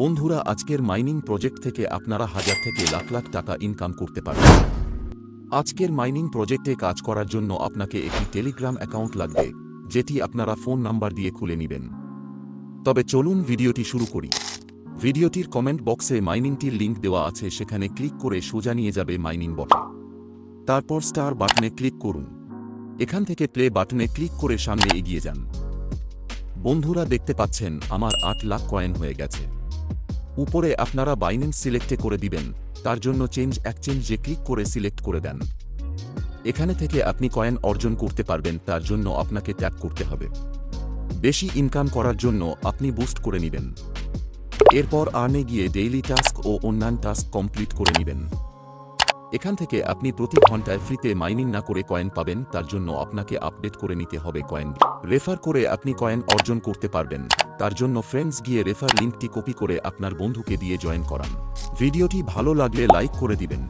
বন্ধুরা, আজকের mining project থেকে আপনারা হাজার থেকে লাখ লাখ টাকা ইনকাম করতে পারবেন। আজকের মাইনিং প্রজেক্টে কাজ করার জন্য আপনাকে একটি টেলিগ্রাম অ্যাকাউন্ট লাগবে, যেটি আপনারা ফোন নাম্বার দিয়ে খুলে নেবেন। তবে চলুন ভিডিওটি শুরু করি। ভিডিওটির কমেন্ট বক্সে মাইনিংটির লিঙ্ক দেওয়া আছে, সেখানে ক্লিক করে সোজা নিয়ে যাবে মাইনিং বটে। তারপর স্টার বাটনে ক্লিক করুন। এখান থেকে প্লে বাটনে ক্লিক করে সামনে এগিয়ে যান। বন্ধুরা, দেখতে পাচ্ছেন আমার 8 লাখ কয়েন হয়ে গেছে। উপরে আপনারা বাইন্যান্স সিলেক্টে করে দিবেন, তার জন্য চেঞ্জ এক্সচেঞ্জে ক্লিক করে সিলেক্ট করে দেন। এখানে থেকে আপনি কয়েন অর্জন করতে পারবেন, তার জন্য আপনাকে ট্যাপ করতে হবে। বেশি ইনকাম করার জন্য আপনি বুস্ট করে নেবেন। এরপর আর্নে গিয়ে ডেইলি টাস্ক ও অন্যান্য টাস্ক কমপ্লিট করে নেবেন। এখান থেকে আপনি প্রতি ঘন্টায় ফ্রিতে মাইনিং না করে কয়েন পাবেন, তার জন্য আপনাকে আপডেট করে নিতে হবে কয়েন। রেফার করে আপনি কয়েন অর্জন করতে পারবেন, তার জন্য ফ্রেন্ডস গিয়ে রেফার লিঙ্কটি কপি করে আপনার বন্ধুকে দিয়ে জয়েন করান। ভিডিওটি ভালো লাগলে লাইক করে দিবেন।